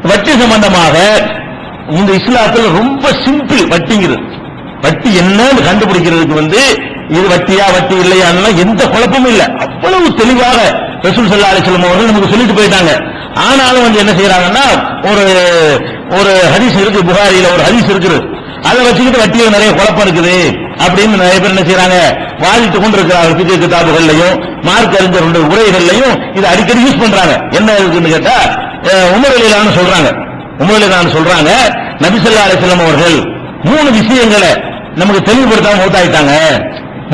வட்டி சம்பந்தமாக இந்த இஸ்லாத்துல ரொம்ப சிம்பிள் வட்டிங்கிறது. வட்டி என்னன்னு கண்டுபிடிக்கிறதுக்கு இது வட்டியா வட்டி இல்லையான்னு எந்த குழப்பமும் இல்ல. அவ்வளவு தெளிவாக ரசூல் ஸல்லல்லாஹு அலைஹி வஸல்லம் அவர்கள் நமக்கு சொல்லிட்டு போயிட்டாங்க. ஆனாலும் என்ன செய்யறாங்கன்னா, ஒரு ஹதீஸ் இருக்கு, புகாரியில ஒரு ஹதீஸ் இருக்குது, அதை வச்சுக்கிட்டு வட்டியில நிறைய குழப்பம் இருக்குது அப்படின்னு நிறைய பேர் என்ன செய்யறாங்க, வாதிட்டு கொண்டு இருக்கிறார்கள். ஃபிக்ஹ் கிதாபுகள்லையும் மார்க் அறிஞர்களுடைய உரைகள்லையும் இதை அடிக்கடி யூஸ் பண்றாங்க. என்ன இருக்குன்னு கேட்டா, உமர் ரலியல்லாஹு சொல்றாங்க, நபி ஸல்லல்லாஹு அலைஹி வஸல்லம் அவர்கள் 3 விஷயங்களை நமக்கு தெளிவுபடுத்தாம மௌத்தாயிட்டாங்க.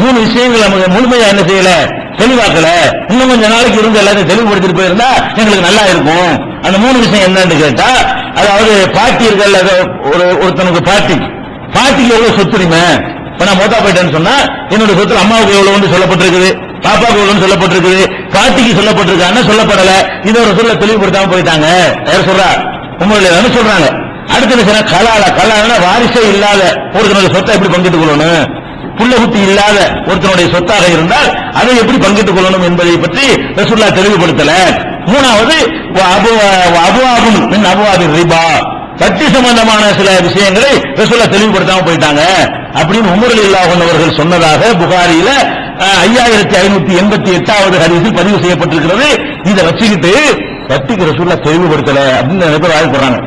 3 விஷயங்கள் நமக்கு முழுமையா என்ன செய்யல, தெளிவாக்கல. இன்னும் கொஞ்ச நாளைக்கு இருந்து எல்லாத்தையும் தெளிவுபடுத்திட்டு போயிருந்தா எங்களுக்கு நல்லா இருக்கும். அந்த 3 விஷயம் என்னன்னு கேட்டா, அதாவது பாட்டி இருக்கல, ஒருத்தனுக்கு பாட்டிக்கு எவ்வளவு சொத்துரிமை. இப்ப நான் மௌத்தா போயிட்டேன்னு சொன்னா என்னோட சொத்து அம்மாவுக்கு எவ்வளவு சொல்லப்பட்டிருக்குது, பாப்பாவுக்கு எவ்வளவு சொல்லப்பட்டிருக்குது, பாட்டிக்கு சொல்லப்பட்டிருக்கான்னு சொல்லப்படல. இதை ஒரு சொல்ல தெளிவுபடுத்தாம போயிட்டாங்க. யார் சொல்றா? உமர் ரலியல்லாஹு சொல்றாங்க. அடுத்து என்ன, கலால வாரிசே இல்லாத ஒருத்தனுடைய சொத்தை எப்படி பங்கிட்டுக் கொள்ளணும், புள்ள குட்டி இல்லாத ஒருத்தனுடைய சொத்தாக இருந்தால் அதை எப்படி பங்கிட்டுக் கொள்ளணும் என்பதை பற்றி ரசூலுல்லாஹ் தெளிவுபடுத்தல. 3வது அபுவாபுன் மின் அபுவாபிர் ரிபா, வட்டி சம்பந்தமான சில விஷயங்களை ரசூலுல்லாஹ் தெளிவுபடுத்தாம போயிட்டாங்க அப்படின்னு உமர் ரலியல்லாஹு அன்ஹு அவர்கள் சொன்னதாக புகாரியில 5588வது ஹதீஸில் பதிவு செய்யப்பட்டிருக்கிறது. இதை வச்சுக்கிட்டு வட்டிக்கு ரசூலுல்லாஹ் தெளிவுபடுத்தல அப்படின்னு நிறைய பேர் ஆய்வுறாங்க.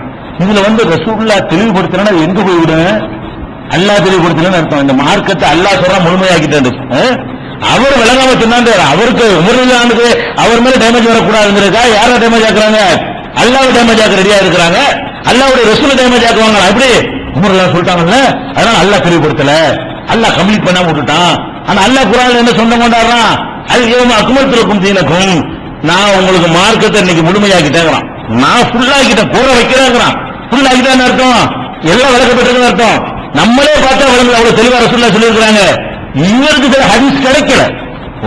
இதுல ரசூலுல்லாஹ் தெளிவுபடுத்தினா எங்க போய்விடும், அல்லாஹ் தெளிவுபடுத்தலன்னு அர்த்தம். இந்த மார்க்கத்தை அல்லாஹ் சொல்றா முழுமையாக்கிட்டு அவர் விளங்காம சொன்னாரு. அவருக்கு உமர்லானுக்கு அவர் மேல டேமேஜ் வரக்கூடாதுங்கிறதுக்கா யார டேமேஜ் ஆக்குறாங்க, அல்லாஹ் டேமேஜ் ஆக்க ரெடியா இருக்கிறாங்க. அல்லாஹ்வுடைய ரசூலை டேமேஜ் ஆக்குவாங்க. அப்படி உமர்லாம் சொல்லிட்டாங்கல்ல, அதனால அல்லாஹ் தெளிவுபடுத்தல, அல்லாஹ் கம்ப்ளீட் பண்ணாம விட்டுட்டான். ஆனா அல்லாஹ் குர்ஆன்ல என்ன சொந்தம் கொண்டாடுறான், அது யௌம அக்மல்து லக்கும் தீனக்கும், நான் உங்களுக்கு மார்க்கத்தை இன்னைக்கு முழுமையாக்கிட்டேங்கிறான். நான் ஃபுல்லாக்கிட்டேன், கூற வைக்கிறேங்கிறான். ஃபுல்லாக்கிட்டேன்னு அர்த்தம் எல்லாம் விளக்கப்பட்டிருக்குன்னு அர்த்தம். நம்மளே பார்த்தா விளங்குது, அவ்வளவு தெளிவா ரசூலுல்லாஹ் சொல்லியிருக்கிறாங்க. இவருக்கு சில ஹதீஸ் கிடைக்கல.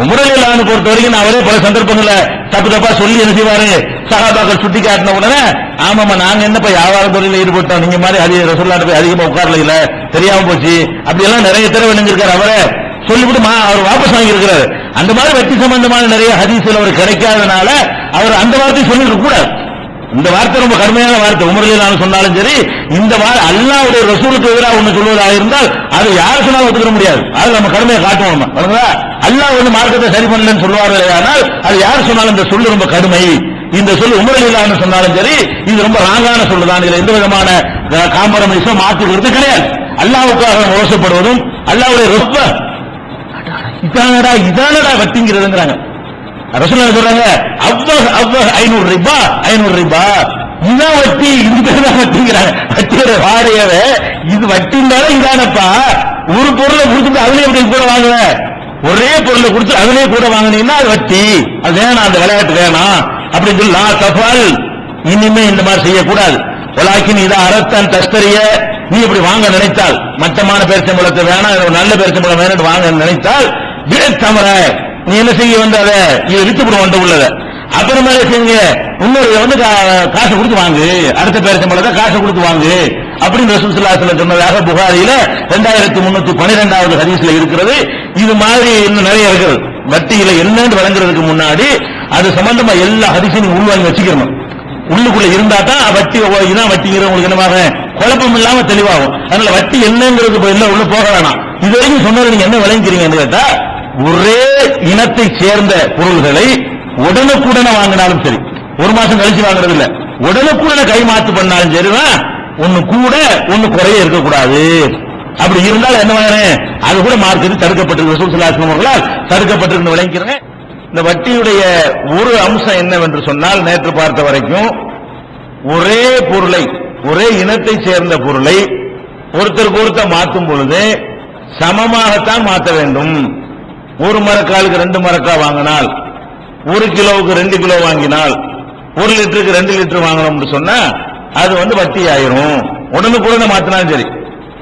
உமர் ரலியல்லாஹு அன்ஹு பொறுத்த வரைக்கும் அவரே பல சந்தர்ப்பங்கள்ல தப்பா சொல்லி என்ன செய்வாரு, சஹாபாக்கள் சுட்டி காட்டின உடனே ஆமாமா நாங்க என்னப்பா வியாபார தொழில ஈடுபட்டோம், நீங்க மாதிரி ரசூலுல்லாஹ் போய் அதிகமா உட்கார்ல இல்ல, தெரியாம போச்சு அப்படி எல்லாம் நிறைய தடவை நினைஞ்சிருக்காரு. அவரை சொல்லிவிட்டு அவர் வாபஸ் வாங்கி இருக்கிறாரு. அந்த மாதிரி வட்டி சம்பந்தமான நிறைய ஹதீஸ்கள் அவர் கிடைக்காதனால அவர் அந்த வார்த்தையை சொல்லிருக்க கூடாது. இந்த வார்த்தை ரொம்ப கடுமையான வார்த்தை. உமர் ரலியல்லாஹு சொன்னாலும் சரி, இந்த அல்லாஹ்வுடைய ரசூலுக்கு எதிராக ஒண்ணு சொல்வதாக இருந்தால் அது யார் சொன்னாலும் ஒத்துக்க முடியாது. அது நம்ம கடுமையை காட்டுவோம். அல்லாஹ் மார்க்கத்தை சரி பண்ணலன்னு சொல்லுவார்கள், ஆனால் அது யார் சொன்னாலும் இந்த சொல்லு ரொம்ப கடுமை. இந்த சொல்லு உமர் ரலியல்லாஹு சொன்னாலும் சரி, இது ரொம்ப ராங்கான சொல்லுதான். இதுல எந்த விதமான காம்ப்ரமைஸும் மாற்றுகிறது கிடையாது. அல்லாஹ்வுக்காக மோசப்படுவதும் அல்லாஹ்வுடைய ரொம்ப இதானடா வட்டிங்கிறதுங்கிறாங்க. ரசூலுல்லாஹ் சொல்றாங்க, அவ்வஹ் 500 ரிபா இதான் வட்டி, இதுதான் வட்டிங்கிறாங்க. வட்டியோட வாடையவே இது வட்டினால இதானப்பா. ஒரு பொருளை கொடுத்துட்டு அதுலயே எப்படி கூட வாங்குவ, ஒரே பொருளை கொடுத்து அதுலயே கூட வாங்கினீங்கன்னா அது வட்டி. அது வேணாம், அந்த விளையாட்டு வேணாம் அப்படின்னு சொல்லி லா தஃபால், இனிமே இந்த மாதிரி செய்யக்கூடாது. வலாக்கின் இதை அரத்தான் தஸ்தரிய, நீ இப்படி வாங்க நினைத்தால், மட்டமான பேரிச்சம்பழத்தை வேணாம், நல்ல பேரிச்சம்பழம் வேணும் வாங்க நினைத்தால் தவிர நீ என்ன செய்ய அதை இதை வித்துப்படும் வந்த உள்ளத. அப்புறமே செய்யுங்க, இன்னொரு காசு கொடுத்து வாங்கு, அடுத்த பேரிச்சம்பழத்தை காசு கொடுத்து வாங்கு அப்படின்னு ரசூல் ஸல்லல்லாஹு அலைஹி வஸல்லம் சொன்னதாக புகாரியில 2312வது ஹதீஸ்ல இருக்கிறது. இது மாதிரி இன்னும் நிறைய இருக்கிறது. வட்டியில என்னன்னு வழங்குறதுக்கு முன்னாடி அது சம்பந்தமா எல்லா ஹதீஸையும் உள்வாங்கி வச்சுக்கணும். உள்ளுக்குள்ள இருந்தா தான் வட்டி இதான் வட்டிங்கிற உங்களுக்கு என்னவாக குழப்பம் இல்லாம தெளிவாகும். அதனால வட்டி என்னங்கிறது உள்ள போக வேணாம். இது வரைக்கும் சொன்னது நீங்க என்ன விளங்கிறீங்கன்னு கேட்டா, ஒரே இனத்தை சேர்ந்த பொருள்களை உடனுக்குடனே வாங்கினாலும் சரி, ஒரு மாசம் கழிச்சு வாங்குறது இல்ல, உடனுக்குடனே கைமாத்து பண்ணாலும் சரிதான், ஒண்ணு கூட ஒண்ணு குறைய இருக்கக்கூடாது. அப்படி இருந்தால் என்ன வாங்குறேன், அது கூட மார்க்கெட் தடுக்கப்பட்டிருக்கு, ரசூல் ஸல்லல்லாஹு அலைஹி வஸல்லம் தடுக்கப்பட்டிருக்கு விளங்கிறேன். இந்த வட்டியுடைய ஒரு அம்சம் என்னவென்று சொன்னால், நேற்று பார்த்த வரைக்கும் ஒரே பொருளை, ஒரே இனத்தை சேர்ந்த பொருளை ஒருத்தருக்கு ஒருத்தர் மாற்றும் பொழுது சமமாகத்தான் மாற்ற வேண்டும். ஒரு மரக்காலுக்கு 2 மரக்கா வாங்கினால், 1 கிலோவுக்கு 2 கிலோ வாங்கினால், 1 லிட்டருக்கு 2 லிட்டர் வாங்கணும்னு சொன்னா அது வட்டி ஆயிரும். உடனுக்குடனே மாத்தினாலும் சரி,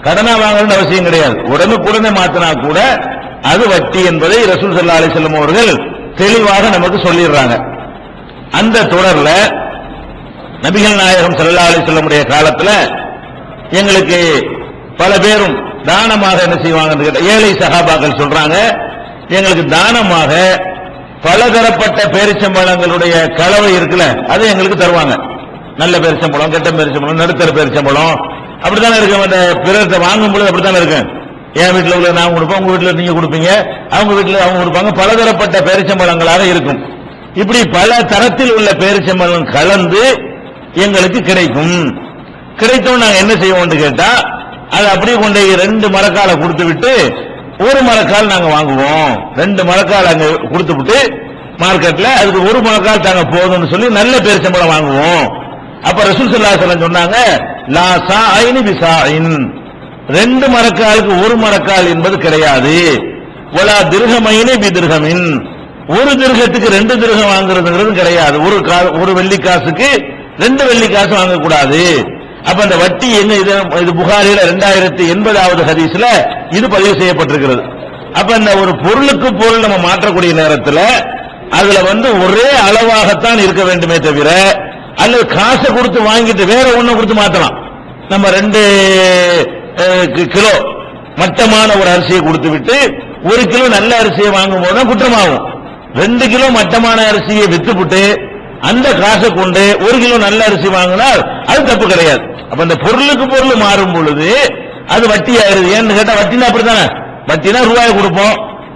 கடனா வாங்கணும்னு அவசியம் கிடையாது. உடனுக்குடனே மாத்தினா கூட அது வட்டி என்பதை ரசூல் ஸல்லல்லாஹு அலைஹி வஸல்லம் அவர்கள் தெளிவாக நமக்கு சொல்லிடுறாங்க. அந்த தொடர்ல நபிகள் நாயகம் ஸல்லல்லாஹு அலைஹி வஸல்லம் உடைய காலத்துல எங்களுக்கு பல பேரும் தானமாக என்ன செய்வாங்க, ஏழை சஹாபாக்கள் சொல்றாங்க, எங்களுக்கு தானமாக பலதரப்பட்ட பேரிச்சம்பழங்களுடைய கலவை இருக்குல்ல, அது எங்களுக்கு தருவாங்க. நல்ல பேரிச்சம்பழம், கெட்ட பேரிச்சம்பழம், நடுத்தர பேரிச்சம்பழம், அப்படித்தானே இருக்கு. அந்த பிறர்கிட்ட வாங்கும் பொழுது அப்படித்தானே இருக்கு. என் வீட்டில் உள்ள நான் கொடுப்பேன், உங்க வீட்டில் நீங்க கொடுப்பீங்க, அவங்க வீட்டில் அவங்க கொடுப்பாங்க. பலதரப்பட்ட பேரிச்சம்பழங்களாக இருக்கும். இப்படி பல தரத்தில் உள்ள பேரிச்சம்பழம் கலந்து எங்களுக்கு கிடைக்கும். கிடைத்தோம் நாங்க என்ன செய்வோம்னு கேட்டா, அது அப்படியே கொண்டு 2 மரக்காலை கொடுத்து விட்டு 1 மரக்கால் நாங்க வாங்குவோம். 2 மரக்கால் அங்க கொடுத்து விட்டு மார்க்கெட்ல அதுக்கு 1 மரக்கால் தாங்க போதும்னு சொல்லி நல்ல பேரிச்சம்பழம் வாங்குவோம். அப்ப ரசூல் ஸல்லல்லாஹு அலைஹி வஸல்லம் சொன்னாங்க, லா சாயினி பிசாயின், 2 மரக்காலுக்கு 1 மரக்கால் என்பது கிடையாது. வலா திர்ஹமைனி பிதிர்ஹமின், 1 திர்ஹத்துக்கு 2 திர்ஹம் வாங்குறதுங்கிறது கிடையாது. ஒரு வெள்ளி காசுக்கு 2 வெள்ளி காசு வாங்கக்கூடாது. அப்ப அந்த வட்டி எங்க, இது புகாரில 2080வது ஹதீஸ்ல இது பதிவு செய்யப்பட்டிருக்கிறது. அப்ப இந்த ஒரு பொருளுக்கு பொருள் நம்ம மாற்றக்கூடிய நேரத்தில் அதுல ஒரே அளவாகத்தான் இருக்க வேண்டுமே தவிர, அல்லது காசை கொடுத்து வாங்கிட்டு வேற ஒண்ணு கொடுத்து மாத்தலாம். நம்ம 2 கிலோ மட்டமான ஒரு அரிசியை கொடுத்து விட்டு 1 கிலோ நல்ல அரிசியை வாங்கும் போது குற்றமாகும். 2 கிலோ மட்டமான அரிசியை வித்துவிட்டு அந்த காசை கொண்டு 1 கிலோ நல்ல அரிசி வாங்கினால் அது தப்பு கிடையாது. அப்ப அந்த பொருளுக்கு பொருள் மாறும் பொழுது அது வட்டி ஆயிருது. ஏன்னு கேட்டா வட்டினா அப்படித்தானே, வட்டினா ரூபாய் கொடுப்போம்,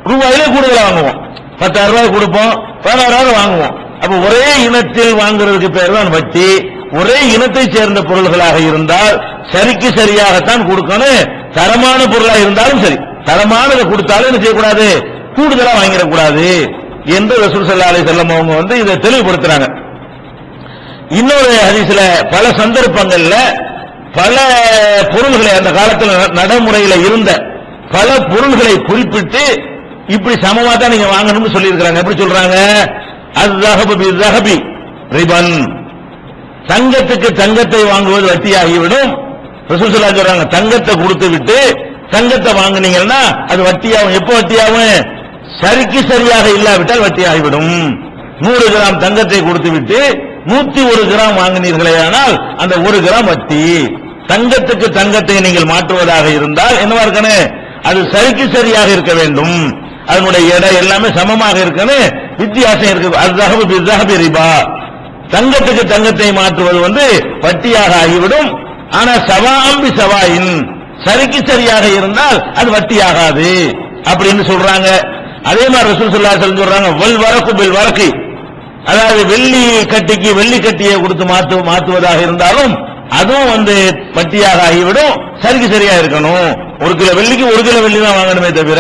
ரூபாயிலே கூடுதலா வாங்குவோம். 10,000 ரூபாய் கொடுப்போம், 16,000 வாங்குவோம். அப்ப ஒரே இனத்தில் வாங்குறதுக்கு பேர் தான் வட்டி. ஒரே இனத்தை சேர்ந்த பொருள்களாக இருந்தால் சரிக்கு சரியாகத்தான் கொடுக்கணும். தரமான பொருளாக இருந்தாலும் சரி, தரமானதை கொடுத்தாலும் என்ன செய்யக்கூடாது, கூடுதலா வாங்கிடக்கூடாது என்று ரசூல் ஸல்லல்லாஹு அலைஹி வஸல்லம் அவங்க இதை தெளிவுபடுத்துறாங்க. இன்னொரு ஹதீஸ்ல பல சந்தர்ப்பங்கள்ல பல பொருள்களை, அந்த காலத்தில் நடைமுறையில இருந்த பல பொருள்களை குறிப்பிட்டு இப்படி சமமா தான் நீங்க வாங்கணும்னு சொல்லி இருக்காங்க. எப்படி சொல்றாங்க, அது ரிபன், தங்கத்துக்கு தங்கத்தை வாங்குவது வட்டியாகிவிடும். ரசூல் ஸல்லல்லாஹு அலைஹி சொல்றாங்க, தங்கத்தை கொடுத்து விட்டு தங்கத்தை வாங்குனீங்கன்னா அது வட்டியாகும். எப்போ வட்டியாகும், சரிக்கு சரியாக இல்லாவிட்டால் வட்டியாகிவிடும். 100 கிராம் தங்கத்தை கொடுத்து விட்டு 101 கிராம் வாங்கினீர்களே ஆனால் அந்த 1 கிராம் வட்டி. தங்கத்துக்கு தங்கத்தை நீங்கள் மாற்றுவதாக இருந்தால் என்னவா இருக்கணும், அது சரிக்கு சரியாக இருக்க வேண்டும். அதனுடைய எடை எல்லாமே சமமாக இருக்கணும், வித்தியாசம் இருக்கு. அது ரிபா, தங்கத்துக்கு தங்கத்தை மாற்றுவது வட்டியாக ஆகிவிடும். ஆனா சவாம்பி சவாயின், சரிக்கு சரியாக இருந்தால் அது வட்டியாகாது அப்படின்னு சொல்றாங்க. அதே மாதிரி ரசூல் ஸல்லல்லாஹு அலைஹி வஸல்லம் சொல்றாங்க, வல் வரகு பில் வரகி, அதாவது வெள்ளி கட்டிக்கு வெள்ளி கட்டியை கொடுத்து மாற்றுவதாக இருந்தாலும் அதுவும் வட்டியாக ஆகிவிடும். சரிக்கு சரியா இருக்கணும். 1 கிலோ வெள்ளிக்கு 1 கிலோ வெள்ளி தான் வாங்கணுமே தவிர,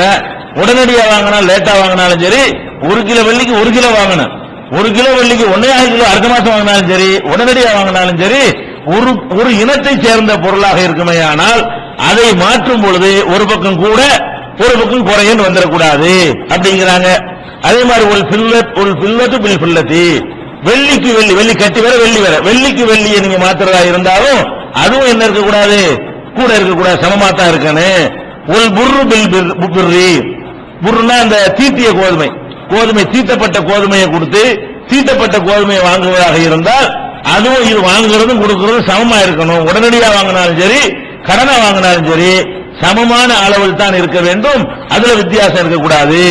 உடனடியாக வாங்கினா லேட்டா வாங்கினாலும் சரி, 1 கிலோ வெள்ளிக்கு 1 கிலோ வாங்கணும். 1 கிலோ வெள்ளிக்கு 1.5 கிலோ அடுத்த மாசம் வாங்கினாலும் சரி, உடனடியாக வாங்கினாலும் சரி, ஒரு இனத்தை சேர்ந்த பொருளாக இருக்குமே. ஆனால் அதை மாற்றும் பொழுது ஒரு பக்கம் கூட ஒரு பக்கம் குறையன்னு வந்துடக்கூடாது அப்படிங்கிறாங்க. அதே மாதிரி ஒரு ஃபில்லத்து பில் ஃபில்லத்தி, வெள்ளிக்கு வெள்ளி, வெள்ளி கட்டி வேற வெள்ளி வேற, வெள்ளிக்கு வெள்ளியை நீங்க மாத்துறதா இருந்தாலும் அதுவும் என்ன இருக்கக்கூடாது, கூட இருக்கக்கூடாது, சமமா தான் இருக்கணும். ஒரு புர்ரு பில் பிர்ரி, புர்ருனா அந்த தீட்டிய கோதுமை, தீட்டப்பட்ட கோதுமையை கொடுத்து தீட்டப்பட்ட கோதுமையை வாங்குவதாக இருந்தால் அதுவும் இது வாங்குறதும் கொடுக்கறதும் சமமா இருக்கணும். உடனடியாக வாங்கினாலும் சரி, கடனை வாங்கினாலும் சரி, சமமான அளவில் தான் இருக்க வேண்டும். அதுல வித்தியாசம் இருக்கக்கூடாது.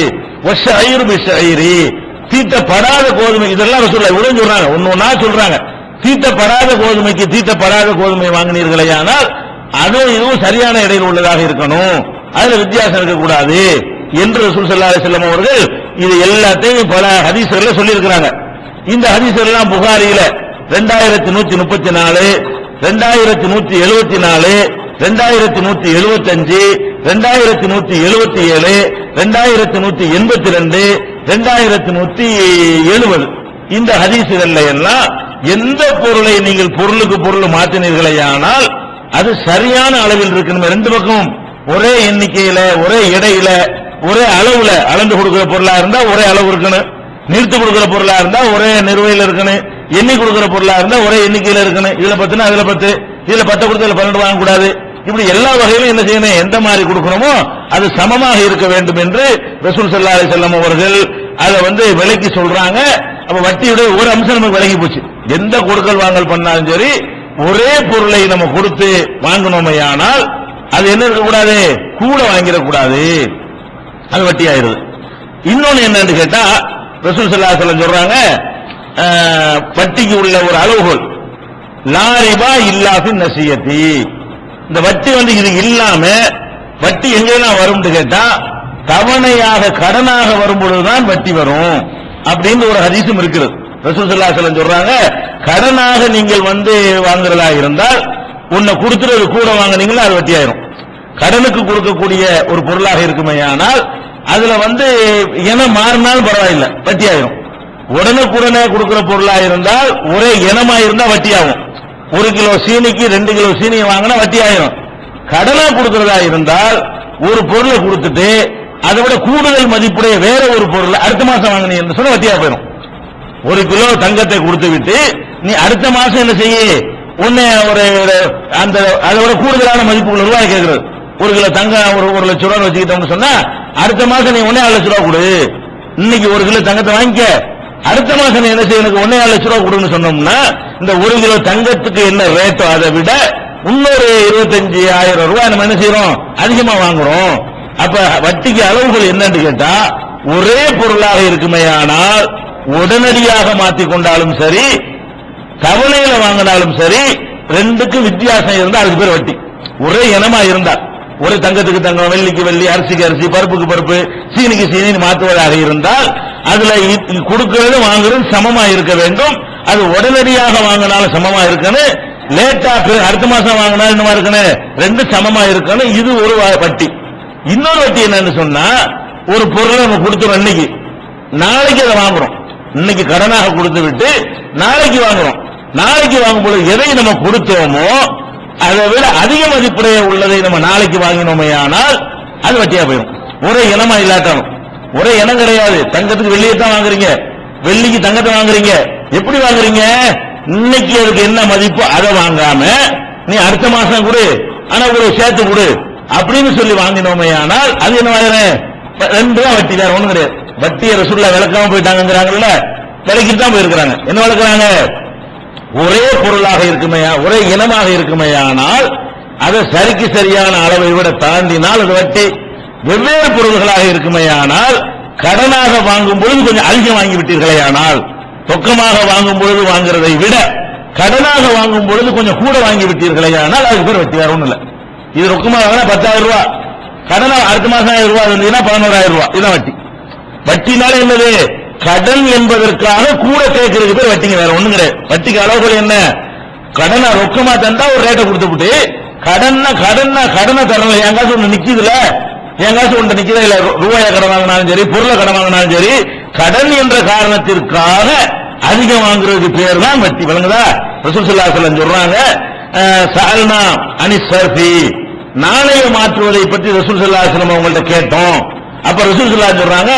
தீட்டப்படாத கோதுமை, இதெல்லாம் இவ்வளவு சொல்றாங்க, ஒன்னா சொல்றாங்க. தீட்டப்படாத கோதுமைக்கு தீட்டப்படாத கோதுமை வாங்கினீர்களே ஆனால் அதுவும் இதுவும் சரியான இடையில் உள்ளதாக இருக்கணும், அதுல வித்தியாசம் இருக்கக்கூடாது என்று ரசூல் ஸல்லல்லாஹு அலைஹி வஸல்லம் அவர்கள் இது எல்லாத்தையும் பல ஹதீஸ்கள்ல சொல்லி இருக்கிறாங்க. இந்த ஹதீஸ்கள் எல்லாம் புகாரியில 2134, 2174, 2175, 2177, 2182, 2170 இந்த ஹதீஸ்கள்ல எல்லாம் எந்த பொருளை நீங்கள் பொருளுக்கு பொருள் மாற்றினீர்களே ஆனால் அது சரியான அளவில் இருக்கணும். 2 பக்கம் ஒரே எண்ணிக்கையில, ஒரே எடையில, ஒரே அளவுல அளந்து கொடுக்கிற பொருளா இருந்தா ஒரே அளவு இருக்கணும். நிறுத்து கொடுக்கிற பொருளா இருந்தா ஒரே நிறுவையில் இருக்கணும். எண்ணி கொடுக்கிற பொருளா இருந்தா ஒரே எண்ணிக்கையில இருக்கணும். இதுல 10னா அதுல 10, இதுல 10 கொடுத்து இதுல 12 வாங்க கூடாது. இப்படி எல்லா வகையிலும் என்ன செய்யணும், எந்த மாதிரி கொடுக்கணுமோ அது சமமாக இருக்க வேண்டும் என்று ரசூல் ஸல்லல்லாஹு அலைஹி வஸல்லம் அவர்கள் அதை விலைக்கு சொல்றாங்க. அப்ப வட்டியுடைய ஒரு அம்சம் நமக்கு விலகி போச்சு. எந்த கொடுக்கல் வாங்கல் பண்ணாலும் சரி, ஒரே பொருளை நம்ம கொடுத்து வாங்கணுமே ஆனால் அது என்ன இருக்கக்கூடாது, கூட வாங்கிடக்கூடாது, அது வட்டி ஆயிருது. இன்னொன்னு என்னன்னு கேட்டா ரசூல் ஸல்லல்லாஹு அலைஹி வஸல்லம் சொல்றாங்க, வட்டிக்கு உள்ள ஒரு அளவுகோல், லா ரிபா இல்லா ஃபி நசியத்தி. இந்த வட்டி இது இல்லாம வட்டி எங்கெல்லாம் வரும்னு கேட்டா தவணையாக கடனாக வரும்பொழுதுதான் வட்டி வரும் அப்படின்னு ஒரு ஹதீஸும் இருக்குது. ரசூல் ஸல்லல்லாஹு அலைஹி வஸல்லம் சொல்றாங்க, கடனாக நீங்கள் வாங்குறதா இருந்தால் உன்னை கொடுத்துறது கூட வாங்குனீங்களா அது வட்டி ஆயிரும். கடனுக்கு கொடுக்கக்கூடிய ஒரு பொருளாக இருக்குமே ஆனால் அதுல இனம் மாறினாலும் பரவாயில்லை வட்டி ஆயிரும். உடனுக்குடனே கொடுக்கிற பொருளா இருந்தால் ஒரே இனமா இருந்தா வட்டி ஆகும். 1 கிலோ சீனிக்கு 2 கிலோ சீனியை வாங்கினா வட்டி ஆயிரும். கடனா கொடுக்கிறதா இருந்தால் ஒரு பொருளை கொடுத்துட்டு அதை விட கூடுதல் மதிப்புடைய வேற ஒரு பொருளை அடுத்த மாசம் வாங்கினீங்க என்று சொன்னா வட்டியா போயிடும். 1 கிலோ தங்கத்தை கொடுத்து விட்டு நீ அடுத்த மாசம் என்ன செய்ய உன்னை அதை விட கூடுதலான மதிப்புள்ள ரூபாய் கேட்கிறது. 1 கிலோ தங்கம் 1 லட்சம் ரூபாய் வச்சுக்கிட்டோம்னு சொன்னா அடுத்த மாசம் நீ 1.5 லட்சம் ரூபாய் கொடு. இன்னைக்கு 1 கிலோ தங்கத்தை வாங்கிக்க, அடுத்த மாசம் நீ என்ன செய்ய எனக்கு 1.5 லட்சம் ரூபாய் கொடுன்னு சொன்னோம்னா இந்த 1 கிலோ தங்கத்துக்கு என்ன ரேட்டோ அதை விட இன்னொரு 25,000 ரூபாய் நம்ம என்ன செய்யறோம் அதிகமா வாங்குறோம். அப்ப வட்டிக்கு அளவுகள் என்னன்னு கேட்டா ஒரே பொருளாக இருக்குமே ஆனால் உடனடியாக மாற்றிக்கொண்டாலும் சரி தவணையில வாங்கினாலும் சரி ரெண்டுக்கும் வித்தியாசம் இருந்தா அதுக்கு பேர் வட்டி. ஒரே இனமா இருந்தா ஒரு தங்கத்துக்கு தங்கம், வெள்ளிக்கு வெள்ளி, அரிசிக்கு அரிசி, பருப்புக்கு பருப்பு, சீனிக்கு சீனி மாற்றுவதாக இருந்தால் அதுல கொடுக்கிறது வாங்குறது சமமா இருக்க வேண்டும். அது உடனடியாக வாங்கினாலும் சமமா இருக்கணும், லேட்டா அடுத்த மாசம் வாங்கினாலும் என்னமா இருக்கணும், ரெண்டு சமமா இருக்கணும். இது ஒரு வட்டி. இன்னொரு வட்டி என்னன்னு சொன்னா ஒரு பொருளை நம்ம கொடுத்துறோம், இன்னைக்கு நாளைக்கு அதை வாங்குறோம். இன்னைக்கு கடனாக கொடுத்து விட்டு நாளைக்கு வாங்குறோம். நாளைக்கு வாங்கும்போது எதை நம்ம கொடுத்தோமோ அதை விட அதிக மதிப்புடைய உள்ளதை நம்ம நாளைக்கு வாங்கினோமே ஆனால் அது வட்டியா போயிடும். ஒரே இனமா இல்லாட்டாலும் ஒரே இனம் கிடையாது. தங்கத்துக்கு வெள்ளியை தான் வாங்குறீங்க, வெள்ளிக்கு தங்கத்தை வாங்குறீங்க. எப்படி வாங்குறீங்க? இன்னைக்கு அதுக்கு என்ன மதிப்பு அதை வாங்காம நீ அடுத்த மாசம் கொடு, ஆனா ஒரு சேர்த்து கொடு அப்படின்னு சொல்லி வாங்கினோமே ஆனால் அது என்ன வாங்குறேன், ரெண்டு தான் வட்டி, வேற ஒண்ணும் கிடையாது. வட்டியை ரசூலுல்லாஹ் விளக்காம போயிட்டாங்கிறாங்கல்ல, விளக்கிட்டு தான் போயிருக்கிறாங்க. என்ன விளக்குறாங்க? ஒரே பொருளாக இருக்குமே, ஒரே இனமாக இருக்குமே ஆனால் அதை சரிக்கு சரியான அளவை விட தாண்டினால் அது வட்டி. வெவ்வேறு பொருள்களாக இருக்குமே ஆனால் கடனாக வாங்கும் பொழுது கொஞ்சம் அதிகம் வாங்கி விட்டீர்களே ஆனால், ரொக்கமாக வாங்கும் பொழுது வாங்குறதை விட கடனாக வாங்கும் பொழுது கொஞ்சம் கூட வாங்கி விட்டீர்களே ஆனால் அதுக்கு பேர் வட்டி, வேற ஒண்ணும் இல்ல. இது ரொக்கமாக வாங்கினா 10,000 ரூபாய், கடனா அடுத்த மாசம் 1000 ரூபாய் இருந்ததுன்னா 11,000 ரூபாய், இதுதான் வட்டி. வட்டினால என்னது? கடன் என்பதற்காக கூட கேட்கறதுக்கு பேர் வட்டிங்க, வேற ஒண்ணும் கிடையாது. வட்டிக்கு அளவுகள் என்ன? கடனை ரொக்கமா தந்தா ஒரு ரேட்டை கொடுத்துட்டு கடனை தரல, என் காசு ஒண்ணு நிக்குதுல, என் காசு ஒன்று நிக்குதா இல்ல, ரூபாயை கடன் வாங்கினாலும் சரி பொருளை கடன் வாங்கினாலும் சரி கடன் என்ற காரணத்திற்காக அதிகம் வாங்குறதுக்கு பேர் தான் வட்டி. விளங்குதா? ரசூல் ஸல்லல்லாஹு அலைஹி வஸல்லம் சொல்றாங்க, சஅல்னா அனிஸ் ஸர்ஃபி, நாணய மாற்றுவதை பற்றி ரசூல் ஸல்லல்லாஹு அலைஹி வஸல்லம் அவங்கள்ட்ட கேட்டோம். அப்ப ரசூல் ஸல்லல்லாஹு சொல்றாங்க,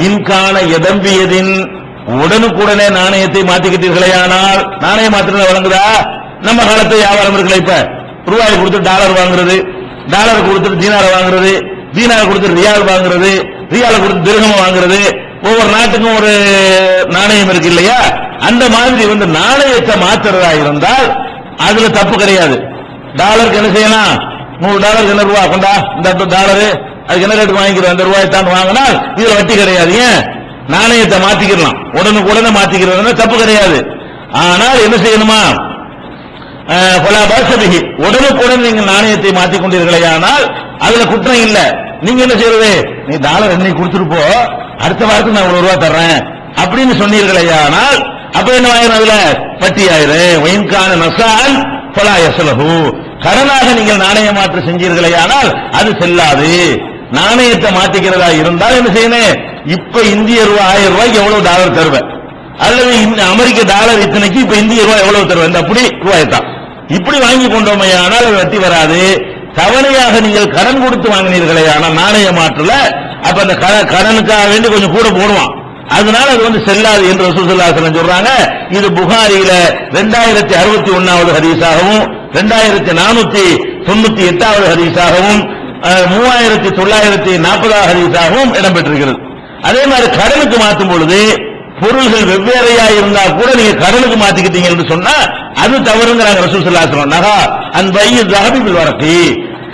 இன்கான எதம்பியதின், உடனுக்குடனே நாணயத்தை மாத்திக்கிட்டீர்களே ஆனால், நாணயம் மாற்றுறது வழங்குதா? நம்ம காலத்து வியாபாரம் இருக்குல்ல, இப்ப ரூபாய் கொடுத்து டாலர் வாங்குறது, டாலர் கொடுத்துட்டு தீனார வாங்குறது, தீனார கொடுத்து ரியால் வாங்குறது, ரியால கொடுத்து திர்ஹம் வாங்குறது, ஒவ்வொரு நாட்டுக்கும் ஒரு நாணயம் இருக்கு இல்லையா? அந்த மாதிரி நாணயத்தை மாற்றுறதா இருந்தால் அதுல தப்பு கிடையாது. டாலருக்கு என்ன செய்யலாம்? $100 என்ன ரூபா கொண்டா, இந்த டாலரு அதுக்கு என்ன ரேட்டு வாங்கிக்கிறோம், அந்த ரூபாய் தான் வாங்கினால் இதுல வட்டி கிடையாது. ஏன்? நாணயத்தை மாத்திக்கலாம், உடனுக்குடனே மாத்திக்கிறது தப்பு கிடையாது. ஆனால் என்ன செய்யணுமா? உடனுக்குடன் நீங்க நாணயத்தை மாற்றிக் கொண்டீர்களே ஆனால் அதுல குற்றம் இல்ல. நீங்க என்ன செய்யறது? நீ டாலர் என்னை கொடுத்துட்டு போ, அடுத்த வாரத்துக்கு நான் $1 ரூபாய் தர்றேன் அப்படின்னு சொன்னீர்களே ஆனால் அப்ப என்ன ஆயிரும்? அதுல வட்டி ஆயிரும். வயின்கான நசான் பலா யஸ்லஹு, கடனாக நீங்கள் நாணய மாற்று செஞ்சீர்களே ஆனால் அது செல்லாது. நாணயத்தை மாத்திக்கிறதா இருந்தால் என்ன செய்யணும்? இப்ப இந்திய ரூபாய் 1000 ரூபாய்க்கு எவ்வளவு டாலர் தருவேன், அல்லது அமெரிக்க டாலர் இத்தனைக்கு இப்ப இந்திய ரூபாய் எவ்வளவு தருவேன், அப்படி ரூபாய் தான் இப்படி வாங்கி கொண்டோமே ஆனால் அது வட்டி வராது. தவணையாக நீங்கள் கடன் கொடுத்து வாங்கினீர்களே ஆனால் நாணய மாற்றல, அப்ப அந்த கடனுக்காக வேண்டி கொஞ்சம் கூட போடுவான், அதனால அது செல்லாது என்று ரசூல் ஸல்லல்லாஹு அலைஹி வஸல்லம் சொல்றாங்க. இது புகாரியில 2061வது ஹதீஸாகவும் 2498வது ஹதீஸாகவும் 3940வது ஹதீஸாகவும் இடம்பெற்றிருக்கிறது. அதே மாதிரி கடனுக்கு மாற்றும் பொழுது பொருள்கள் வெவ்வேறையா இருந்தா கூட நீங்க கடனுக்கு மாத்திக்கிட்டீங்க என்று சொன்னா அது தவறுங்கிறாங்க ரசூல் ஸல்லல்லாஹு அலைஹி வஸல்லம். நஹா அன் பைஇ ذهب بالورقي,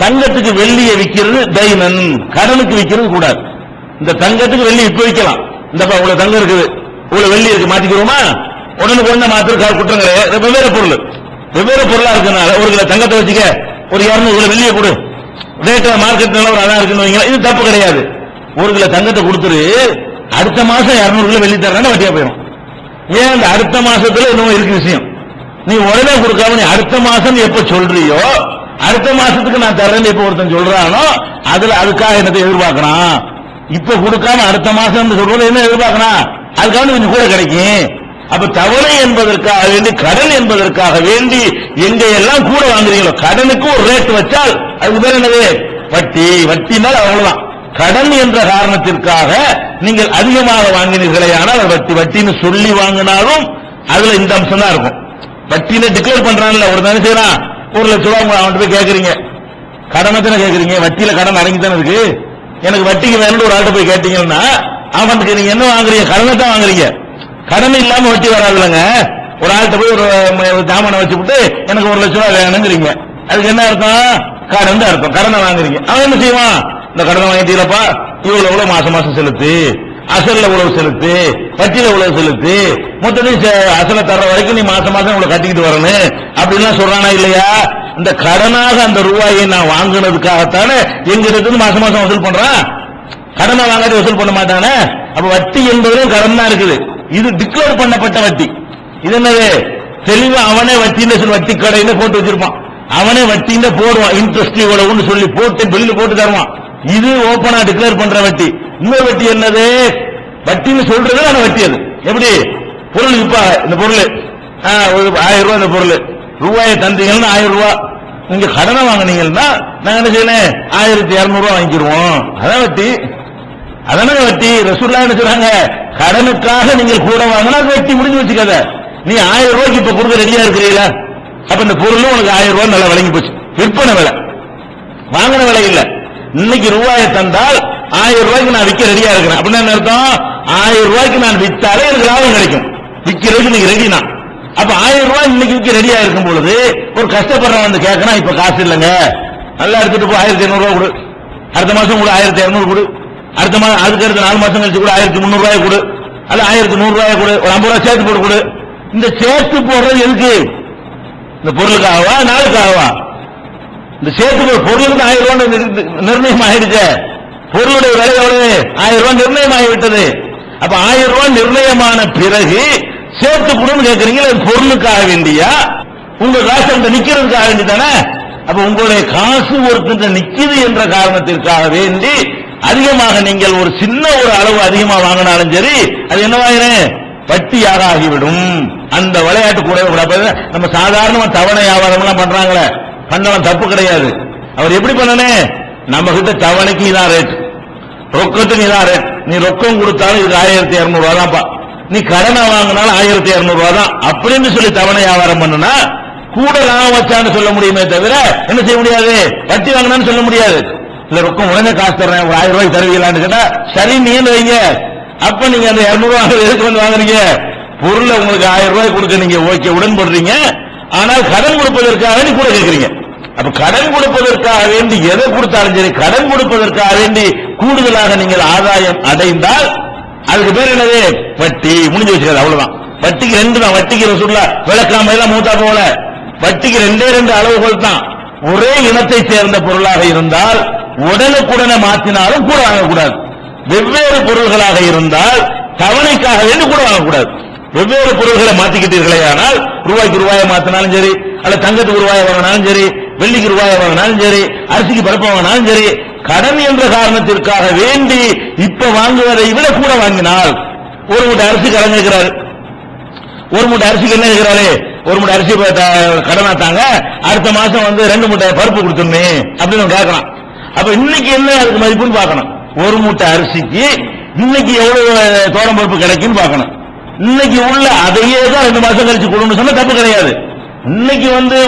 தங்கத்துக்கு வெள்ளியை விக்கிறது தைனன், கடனுக்கு விக்கிறது கூடாது. இந்த தங்கத்துக்கு வெள்ளி இப்ப விக்கலாம், இந்த இவ்வளவு தங்கம் இருக்குது, இவ்வளவு வெள்ளி இருக்கு, மாத்திக்கிறோமா? உடனுக்குடனே மாத்திர குற்றம் கிடையாது, வெவ்வேறு பொருள். வெவ்வேறு பொருளா இருக்கனால ஒரு கிலோ தங்கத்தை வச்சுக்க, ஒரு 200 கிலோ வெள்ளியை கொடு, ரேட் மார்க்கெட் நிலவரம் அதான் இருக்குன்னு வைங்களா, இது தப்பு கிடையாது. ஒரு கிலோ தங்கத்தை கொடுத்துரு, அடுத்த மாசம் 200 கிலோ வெள்ளி தரேன்னா வட்டியா போயிடும். ஏன் அந்த அடுத்த மாசத்துல இன்னும் இருக்கு விஷயம். நீ உடனே கொடுக்காம நீ அடுத்த மாசம் எப்ப சொல்றியோ, அடுத்த மாசத்துக்கு நான் தரேன்னு எப்ப ஒருத்தன் சொல்றானோ அதுக்காக என்னத்தை எதிர்பார்க்கறான். இப்ப கொடுக்காம அடுத்த மாசம் சொல்றது என்ன எதிர்பார்க்கறான், அதுக்காக கொஞ்சம் கூட கிடைக்கும். அப்ப தவணை என்பதற்காக வேண்டி, கடன் என்பதற்காக வேண்டி எங்க எல்லாம் கூட வாங்குறீங்களோ, கடனுக்கு ஒரு ரேட் வச்சால் அதுக்கு பேர் என்னது, வட்டி. வட்டினால் அவ்வளவுதான். கடன் என்ற காரணத்திற்காக நீங்கள் அதிகமாக வாங்கினீர்களே ஆனால் வட்டி. வட்டின்னு சொல்லி வாங்கினாலும் அதுல இந்த அம்சம் தான் இருக்கும். வட்டியில டிக்ளேர் பண்றான்ல ஒரு தானே செய்யறான், 1 லட்சம் ரூபாய் அவன்கிட்ட போய் கேட்கறீங்க, கடனை தானே கேட்கறீங்க, வட்டியில கடன் அடங்கி தானே இருக்கு. எனக்கு வட்டிக்கு வேணும் ஒரு ஆள்கிட்ட போய் கேட்டீங்கன்னா அவனுக்கு நீங்க என்ன வாங்குறீங்க, கடனை தான் வாங்குறீங்க. கடன் இல்லாம வட்டி வராதுலங்க. ஒரு ஆள்கிட்ட போய் ஒரு ஜாமானை வச்சுவிட்டு எனக்கு 1 லட்சம் ரூபாய் வேணுங்கிறீங்க, அதுக்கு என்ன அர்த்தம், கடன் தான் அர்த்தம். கடனை வாங்குறீங்க. அவன் என்ன செய்வான், இந்த கடனை வாங்கிட்டீங்களப்பா, இவ்வளவு மாசம் மாசம் செலுத்து, அசல்ல உழவு செலுத்து, வட்டியில உழவு செலுத்து, மொத்தத்தையும் அசல தர்ற வரைக்கும் நீ மாசம் மாசம் இவ்வளவு கட்டிக்கிட்டு வரணும் அப்படின்லாம் சொல்றானா இல்லையா. இந்த கடனாக அந்த ரூபாயை நான் வாங்கினதுக்காகத்தானே எங்க இருந்து மாசம் மாசம் வசூல் பண்றான். கடனை வாங்காட்டி வசூல் பண்ண மாட்டானே. அப்ப வட்டி என்பதும் கடன் தான் இருக்குது. இது டிக்ளேர் பண்ணப்பட்ட வட்டி. இது என்னது, தெளிவா அவனே வட்டின்னு வட்டி கடையில போட்டு வச்சிருப்பான், அவனே வட்டின்னு போடுவான், இன்ட்ரெஸ்ட் இவ்வளவுன்னு சொல்லி போட்டு பில்லு போட்டு தருவான். இது ஓபனா டிக்ளேர் பண்ற வட்டி. இன்னொரு வட்டி என்னது, வட்டின்னு சொல்றது ஆனா வட்டி. அது எப்படி, பொருள் இப்ப இந்த பொருள் 1000 ரூபாய், இந்த பொருள் ரூபாயை தந்தீங்கன்னா 1000 ரூபாய், நீங்க கடனை வாங்கினீங்கன்னா நாங்க என்ன செய்யணும், 1200 ரூபாய் வாங்கிடுவோம். அதான் வட்டி. அதான வட்டி. ரசூலுல்லாஹ் என்ன சொல்றாங்க, கடனுக்காக நீங்கள் கூட வாங்கினா வட்டி முடிஞ்சு வச்சுக்காத. நீ 1000 ரூபாய்க்கு இப்ப கொடுக்க ரெடியா இருக்கிறீங்களா, அப்ப இந்த பொருளும் உனக்கு 1000 ரூபாய் நல்லா வழங்கி போச்சு. விற்பனை விலை, வாங்கின விலை இல்ல. இன்னைக்கு ரூபாயை தந்தால் 1000 ரூபாய்க்கு நான் விற்க ரெடியா இருக்கிறேன் அப்படின்னா என்ன அர்த்தம், 1000 ரூபாய்க்கு நான் வித்தாலே எனக்கு லாபம் கிடைக்கும். விற்கிறதுக்கு நீங்க ரெடினா, அப்ப 1000 ரூபாய் இன்னைக்கு விற்க ரெடியா இருக்கும் பொழுது ஒரு கஷ்டப்படுறவன் வந்து கேட்கறான், இப்ப காசு இல்லைங்க, நல்லா எடுத்துட்டு போ, 1500 ரூபாய் கொடு, அடுத்த மாசம் கூட 1200 கொடு, அடுத்த மாசம் அதுக்கு அடுத்த 4 மாசம் கழிச்சு கூட 1300 ரூபாய் கொடு, அல்ல 1100 ரூபாய் கொடு, ஒரு 50 ரூபாய் சேர்த்து போட்டு கொடு. இந்த சேர்த்து போடுறது எதுக்கு, இந்த பொருளுக்காகவா நாளுக்காகவா? இந்த சேர்த்து பொருளுக்கு 1000 ரூபாய் நிர்ணயம் ஆயிடுச்சு. பொருளுடைய விலை எவ்வளவு, 1000 ரூபாய் நிர்ணயம் ஆகிவிட்டது. அப்ப 1000 ரூபாய் நிர்ணயமான பிறகு சேர்த்து கொடுன்னு கேட்கறீங்களா, பொருளுக்காக வேண்டியா, உங்க காசு அந்த நிக்கிறதுக்காக வேண்டிதானே. அப்ப உங்களுடைய காசு ஒருத்தர் நிக்குது என்ற காரணத்திற்காக வேண்டி அதிகமாக நீங்கள் ஒரு சின்ன ஒரு அளவு அதிகமா வாங்கினாலும் சரி, அது என்னவாகிறேன், வட்டியாக ஆகிவிடும். அந்த விளையாட்டு கூட நம்ம சாதாரண தவணை வியாபாரம் எல்லாம் பண்றாங்களே, பண்ணலாம், தப்பு கிடையாது. அவர் எப்படி பண்ணனே, நம்ம கிட்ட தவணைக்கு இதான் ரேட், ரொக்கத்துக்கு இதான் ரேட். நீ ரொக்கம் கொடுத்தாலும் இது 1200 ரூபாய் தான்ப்பா, நீ கடனை வாங்கினாலும் 1200 ரூபாய் தான் அப்படின்னு சொல்லி தவணை வியாபாரம் பண்ணுனா கூட லாபம் வச்சான்னு சொல்ல முடியுமே தவிர என்ன செய்ய முடியாது, வட்டி வாங்கினான்னு சொல்ல முடியாது. இல்ல ரொக்கம் உடனே காசு தர்றேன், ஒரு 1000 ரூபாய் தருவீங்களான்னு கேட்டா சரி நீங்க வைங்க. அப்ப நீங்க அந்த 200 ரூபாய் எதுக்கு வந்து வாங்குறீங்க, பொருளை உங்களுக்கு 1000 ரூபாய் கொடுக்க நீங்க ஓகே உடன்படுறீங்க, ஆனால் கடன் கொடுப்பதற்காக வேண்டி கூட கேட்கறீங்க. அப்ப கடன் கொடுப்பதற்காக வேண்டி எதை கொடுத்தாலும் சரி, கடன் கொடுப்பதற்காக வேண்டி கூடுதலாக நீங்கள் ஆதாயம் அடைந்தால் அதுக்கு பேர் என்னது, வட்டி. முடிஞ்சு வச்சுக்காது, அவ்வளவுதான். வட்டிக்கு 2 தான். வட்டிக்கு ரசூலுல்லாஹ் விளக்காம எல்லாம் மூத்தா போல, வட்டிக்கு 2 அளவுகள் தான். ஒரே இனத்தை சேர்ந்த பொருளாக இருந்தால் உடனுக்குடனே மாற்றினாலும் கூட வாங்கக்கூடாது. வெவ்வேறு பொருள்களாக இருந்தால் தவணைக்காக வேண்டி கூட வாங்கக்கூடாது. வெவ்வேறு பொருள்களை மாத்திக்கிட்டீர்களே ஆனால் ரூபாய்க்கு ரூபாயை மாத்தினாலும் சரி, அல்ல தங்கத்துக்கு ரூபாயை வாங்கினாலும் சரி, வெள்ளிக்கு ரூபாயை வாங்கினாலும் சரி, அரிசிக்கு பருப்பு வாங்கினாலும் சரி, கடன் என்ற காரணத்திற்காக வேண்டி இப்ப வாங்குவதை விட கூட வாங்கினால், ஒரு மூட்டை அரிசி கடன் கேட்கிறாரு, ஒரு மூட்டை அரிசிக்கு என்ன கேட்கிறாரு, ஒரு மூட்டை அரிசி கடனா தாங்க, அடுத்த மாசம் 2 மூட்டை பருப்பு கொடுத்துருமே அப்படின்னு கேட்கலாம். அப்ப இன்னைக்கு என்ன அதுக்கு மதிப்புன்னு பார்க்கணும். ஒரு மூட்டை அரிசிக்கு இன்னைக்கு எவ்வளவு தோரம் பருப்பு கிடைக்குன்னு பார்க்கணும். இன்னைக்கு உள்ள அதையே தான் 2 மாசம் கழிச்சு கொடுன்னு சொன்னா தப்பு கிடையாது. இன்னைக்கு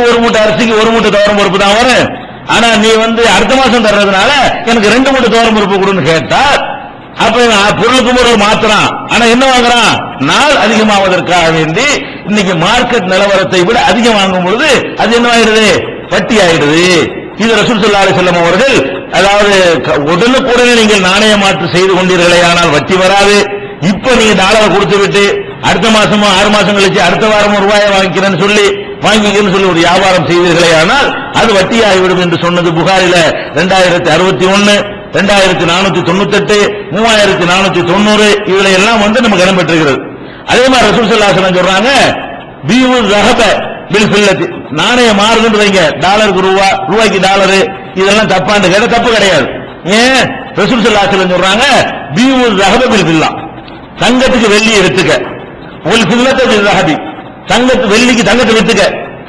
ஒரு மூட்டை அரிசிக்கு 1 மூட்டை தோரம் பருப்பு தான் வரும். ஆனா நீ அடுத்த மாசம் தர்றதுனால எனக்கு 2 மூட்டை தோரம் பருப்பு கொடுன்னு கேட்டா அப்ப பொருளுக்கு பொருள் மாத்திரான். ஆனா என்ன வாங்குறான், நாள் அதிகமாவதற்காக வேண்டி இன்னைக்கு மார்க்கெட் நிலவரத்தை விட அதிகம் வாங்கும் பொழுது அது என்ன ஆயிடுது, வட்டி ஆயிடுது. இது ரசூல் ஸல்லல்லாஹு அலைஹி வஸல்லம் அவர்கள் அதாவது உடனுக்குடனே நீங்கள் நாணய மாற்று செய்து கொண்டீர்களே ஆனால் வட்டி வராது. இப்ப நீங்க டாலரை கொடுத்து விட்டு அடுத்த மாசமோ 6 மாசம் கழிச்சு அடுத்த வாரமும் ரூபாயை வாங்கிக்கிறேன்னு சொல்லி வாங்கிக்கன்னு சொல்லி ஒரு வியாபாரம் செய்வீர்களே ஆனால் அது வட்டியாகிவிடும் என்று சொன்னது புகாரில 2061, 2498, 3490 இதுல எல்லாம் நமக்கு இடம்பெற்றிருக்கிறது. அதே மாதிரி ரசூல் ஸல்லல்லாஹு அலைஹி வஸல்லம் சொல்றாங்க, பீவு ஸஹப பில் ஃபில்லத்தி, நாணயம் மாறுதுன்னு வைங்க, டாலருக்கு ரூபாய்க்கு டாலரு, இதெல்லாம் தப்பான்னு கேட்டா தப்பு கிடையாது. ஏன் ரசூல் ஸல்லல்லாஹு அலைஹி வஸல்லம் சொல்றாங்க, பீவு ஸஹப பில் ஃபில்லா, தங்கத்துக்கு வெள்ளி எடுத்துக்க, ஒரு ஃபில்லத்தை பில் ஸஹபி, வெள்ளிக்கு தங்கத்தை வித்துக்க,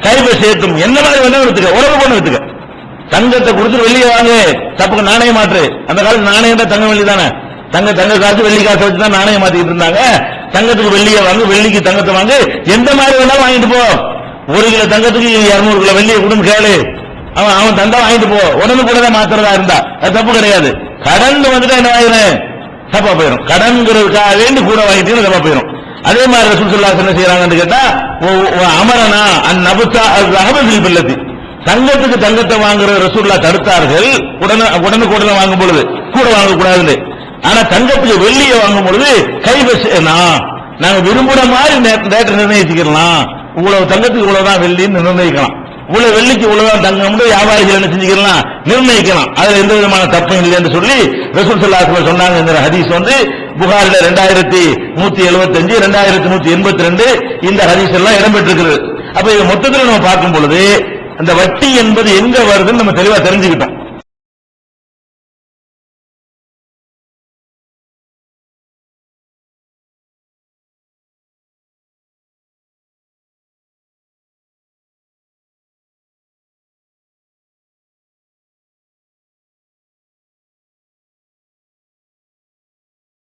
கைவ சேர்த்தும் என்ன மாதிரி வேணா வித்துக்க, உறவு பண்ண வித்துக்க. தங்கத்தை கொடுத்து வெள்ளியை வாங்க, தப்புக்கு நாணயம் மாற்று. அந்த காலத்து நாணயம் தான் தங்க வெள்ளி தானே, தங்க காசு வெள்ளி காசு வச்சு தான் நாணயம் மாத்திட்டு இருந்தாங்க. தங்கத்துக்கு வெள்ளியை வாங்க, வெள்ளிக்கு தங்கத்தை வாங்க, எந்த மாதிரி வேணாலும் வாங்கிட்டு போ. 1 கிலோ தங்கத்துக்கு 200 கிலோ வெள்ளியை கொடுன்னு கேளு, அவன் தந்தா வாங்கிட்டு போ. உடனே கூட தான் மாத்துறதா இருந்தா அது தப்பு கிடையாது. கடன் வந்துட்டா என்ன வாங்குறேன், தப்பா போயிடும். கடன்கிறதுக்காக வேண்டி கூட வாங்கிட்டு தப்பா போயிடும். அதே மாதிரி ரசூல் ஸல்லல்லாஹு அலைஹி வஸல்லம் என்ன செய்யறாங்கன்னு கேட்டா, அமரனா அந்நபுத்தா அல்-ரஹப பில்லதி, தங்கத்துக்கு தங்கத்தை வாங்குற ரசூலுல்லாஹ் தடுத்தார்கள். உடனுக்குடன் வாங்கும் பொழுது கூட வாங்கக்கூடாது. ஆனா தங்கத்துக்கு வெள்ளியை வாங்கும் பொழுது கைவசனா, நாங்க விரும்புற மாதிரி ரேட்டை நிர்ணயிச்சுக்கலாம். இவ்வளவு தங்கத்துக்கு இவ்வளவுதான் வெள்ளின்னு நிர்ணயிக்கலாம், இவ்வளவு வெள்ளிக்கு இவ்வளவுதான் தங்கம் வியாபாரிகள் என்ன செஞ்சுக்கலாம், நிர்ணயிக்கலாம். அதுல எந்த விதமான தப்பும் இல்லை என்று சொல்லி ரசூல் ஸல்லல்லாஹு அலைஹி வஸல்லம் சொன்னாங்க. ஹதீஸ் புகாரில 2175, 2182 இந்த ஹதீஸ் எல்லாம் இடம்பெற்றிருக்கிறது. அப்ப இது மொத்தத்தில் நம்ம பார்க்கும் பொழுது அந்த வட்டி என்பது எங்க வருதுன்னு நம்ம தெளிவா தெரிஞ்சுக்கிட்டோம்.